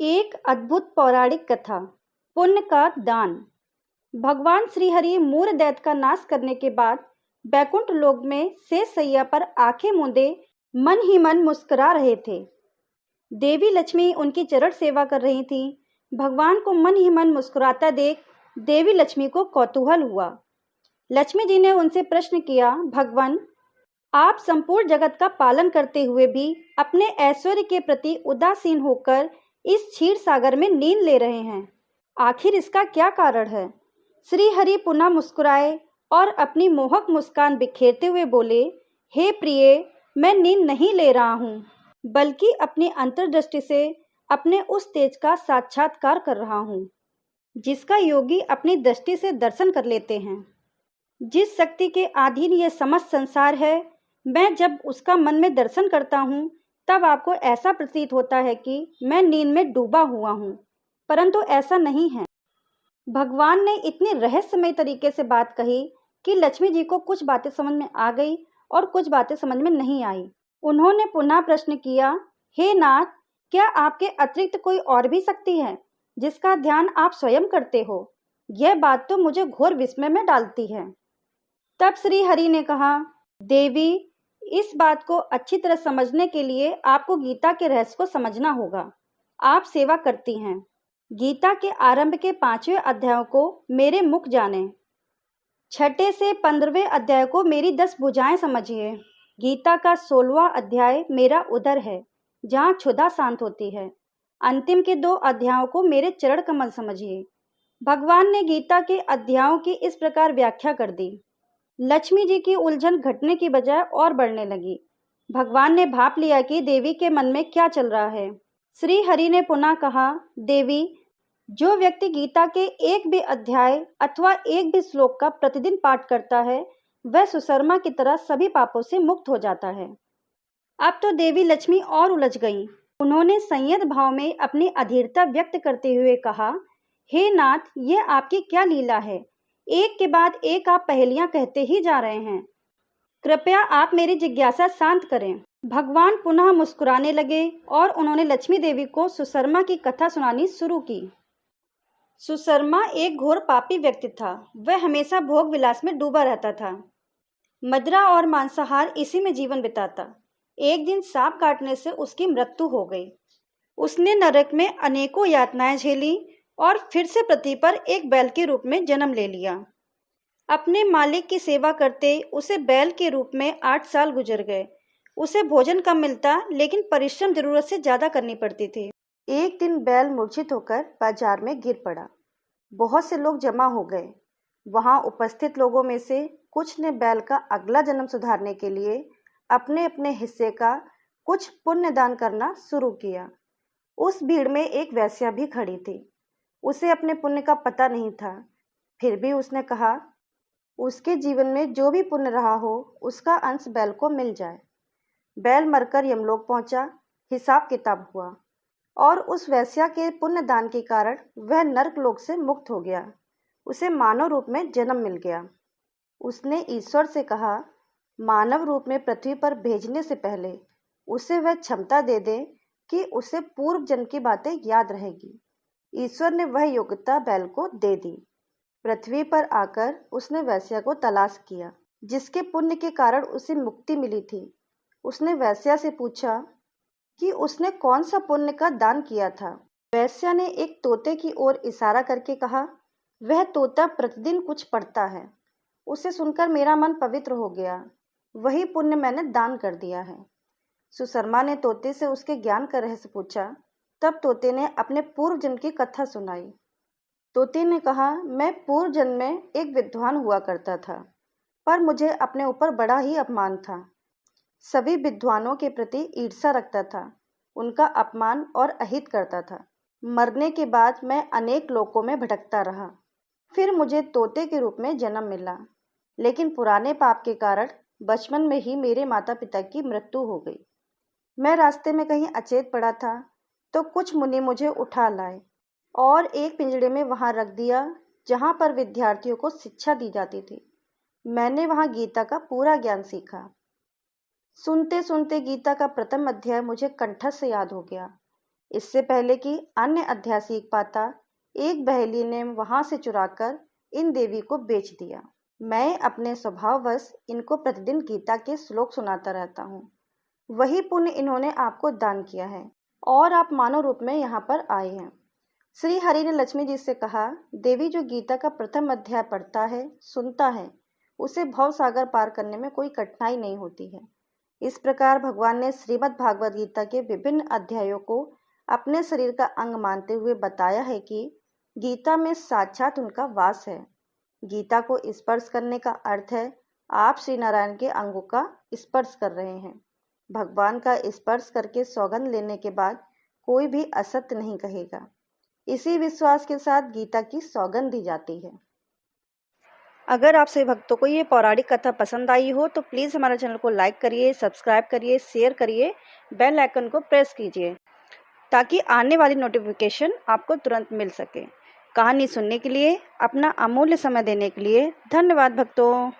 एक अद्भुत पौराणिक कथा। पुण्य का दान। भगवान श्रीहरि मूर दैत्य का नाश करने के बाद बैकुंठ लोक में शेष सैया पर आंखें मूंदे मन ही मन मुस्कुरा रहे थे। देवी लक्ष्मी उनकी चरण सेवा कर रही थीं। भगवान को मन ही मन मुस्कुराता देख देवी लक्ष्मी को कौतूहल हुआ। लक्ष्मी जी ने उनसे प्रश्न किया, भगवान, आप संपूर्ण जगत का पालन करते हुए भी अपने ऐश्वर्य के प्रति उदासीन होकर इस क्षीर सागर में नींद ले रहे हैं। आखिर इसका क्या कारण है? श्री हरि पुनः मुस्कुराए और अपनी मोहक मुस्कान बिखेरते हुए बोले, हे प्रिय, मैं नींद नहीं ले रहा हूँ, बल्कि अपनी अंतर्दृष्टि से अपने उस तेज का साक्षात्कार कर रहा हूँ जिसका योगी अपनी दृष्टि से दर्शन कर लेते हैं। जिस शक्ति के अधीन यह समस्त संसार है, मैं जब उसका मन में दर्शन करता हूँ तब आपको ऐसा प्रतीत होता है कि मैं नींद में डूबा हुआ हूँ, परंतु ऐसा नहीं है। भगवान ने इतनी रहस्यमय तरीके से बात कही कि लक्ष्मी जी को कुछ बातें समझ में आ गई और कुछ बातें समझ में नहीं आई। उन्होंने पुनः प्रश्न किया, हे नाथ, क्या आपके अतिरिक्त कोई और भी शक्ति है जिसका ध्यान आप स्वयं करते हो? यह बात तो मुझे घोर विस्मय में डालती है। तब श्री हरि ने कहा, देवी, इस बात को अच्छी तरह समझने के लिए आपको गीता के रहस्य को समझना होगा। आप सेवा करती हैं। गीता के आरंभ के 5वें अध्यायों को मेरे मुख जाने, 6 से 15वें अध्याय को मेरी 10 भुजाएं समझिए। गीता का 16वां अध्याय मेरा उदर है, जहाँ क्षुधा शांत होती है। अंतिम के 2 अध्यायों को मेरे चरण कमल समझिए। भगवान ने गीता के अध्यायों की इस प्रकार व्याख्या कर दी। लक्ष्मी जी की उलझन घटने की बजाय और बढ़ने लगी। भगवान ने भाप लिया कि देवी के मन में क्या चल रहा है। श्री हरि ने पुनः कहा, देवी, जो व्यक्ति गीता के एक भी अध्याय अथवा एक भी श्लोक का प्रतिदिन पाठ करता है, वह सुशर्मा की तरह सभी पापों से मुक्त हो जाता है। अब तो देवी लक्ष्मी और उलझ गईं। उन्होंने संयत भाव में अपनी अधीरता व्यक्त करते हुए कहा, हे नाथ, यह आपकी क्या लीला है? एक के बाद एक आप पहेलियां कहते ही जा रहे हैं। कृपया आप मेरी जिज्ञासा शांत करें। भगवान पुनः मुस्कुराने लगे और उन्होंने लक्ष्मी देवी को सुशर्मा की कथा सुनानी शुरू की। सुशर्मा एक घोर पापी व्यक्ति था। वह हमेशा भोग विलास में डूबा रहता था। मदिरा और मांसाहार इसी में जीवन बिताता। एक दिन सांप काटने से उसकी मृत्यु हो गई। उसने नरक में अनेकों यातनाएं झेली और फिर से पृथ्वी पर एक बैल के रूप में जन्म ले लिया। अपने मालिक की सेवा करते उसे बैल के रूप में 8 साल गुजर गए। उसे भोजन कम मिलता, लेकिन परिश्रम जरूरत से ज्यादा करनी पड़ती थी। एक दिन बैल मूर्छित होकर बाजार में गिर पड़ा। बहुत से लोग जमा हो गए। वहां उपस्थित लोगों में से कुछ ने बैल का अगला जन्म सुधारने के लिए अपने अपने हिस्से का कुछ पुण्य दान करना शुरू किया। उस भीड़ में एक वेश्या भी खड़ी थी। उसे अपने पुण्य का पता नहीं था, फिर भी उसने कहा, उसके जीवन में जो भी पुण्य रहा हो उसका अंश बैल को मिल जाए। बैल मरकर यमलोक पहुंचा। हिसाब किताब हुआ और उस वेश्या के पुण्य दान के कारण वह नरक लोक से मुक्त हो गया। उसे मानव रूप में जन्म मिल गया। उसने ईश्वर से कहा, मानव रूप में पृथ्वी पर भेजने से पहले उसे वह क्षमता दे दे कि उसे पूर्व जन्म की बातें याद रहेगी। ईश्वर ने वह योग्यता बैल को दे दी। पृथ्वी पर आकर उसने वेश्या को तलाश किया, जिसके पुण्य के कारण उसे मुक्ति मिली थी। उसने वेश्या से पूछा कि उसने कौन सा पुण्य का दान किया था। वेश्या ने एक तोते की ओर इशारा करके कहा, वह तोता प्रतिदिन कुछ पढ़ता है। उसे सुनकर मेरा मन पवित्र हो गया। वही पुण्य मैंने दान कर दिया है। सुशर्मा ने तोते से उसके ज्ञान का रहस्य पूछा। तब तोते ने अपने पूर्व जन्म की कथा सुनाई। तोते ने कहा, मैं पूर्व जन्म में एक विद्वान हुआ करता था, पर मुझे अपने ऊपर बड़ा ही अपमान था। सभी विद्वानों के प्रति ईर्ष्या रखता था, उनका अपमान और अहित करता था। मरने के बाद मैं अनेक लोकों में भटकता रहा। फिर मुझे तोते के रूप में जन्म मिला, लेकिन पुराने पाप के कारण बचपन में ही मेरे माता पिता की मृत्यु हो गई। मैं रास्ते में कहीं अचेत पड़ा था तो कुछ मुनि मुझे उठा लाए और एक पिंजड़े में वहां रख दिया, जहां पर विद्यार्थियों को शिक्षा दी जाती थी। मैंने वहां गीता का पूरा ज्ञान सीखा। सुनते सुनते गीता का प्रथम अध्याय मुझे कंठस्थ से याद हो गया। इससे पहले कि अन्य अध्याय सीख पाता, एक बहेली ने वहां से चुराकर इन देवी को बेच दिया। मैं अपने स्वभाववश इनको प्रतिदिन गीता के श्लोक सुनाता रहता हूँ। वही पुण्य इन्होंने आपको दान किया है और आप मानव रूप में यहाँ पर आए हैं। श्री हरि ने लक्ष्मी जी से कहा, देवी जो गीता का प्रथम अध्याय पढ़ता है, सुनता है, उसे भव सागर पार करने में कोई कठिनाई नहीं होती है। इस प्रकार भगवान ने श्रीमद् भागवत गीता के विभिन्न अध्यायों को अपने शरीर का अंग मानते हुए बताया है कि गीता में साक्षात उनका वास है। गीता को स्पर्श करने का अर्थ है आप श्री नारायण के अंगों का स्पर्श कर रहे हैं। भगवान का स्पर्श करके सौगंध लेने के बाद कोई भी असत्य नहीं कहेगा। इसी विश्वास के साथ गीता की सौगंध दी जाती है। अगर आप सभी भक्तों को ये पौराणिक कथा पसंद आई हो तो प्लीज़ हमारे चैनल को लाइक करिए, सब्सक्राइब करिए, शेयर करिए, बेल आइकन को प्रेस कीजिए ताकि आने वाली नोटिफिकेशन आपको तुरंत मिल सके। कहानी सुनने के लिए, अपना अमूल्य समय देने के लिए धन्यवाद भक्तों।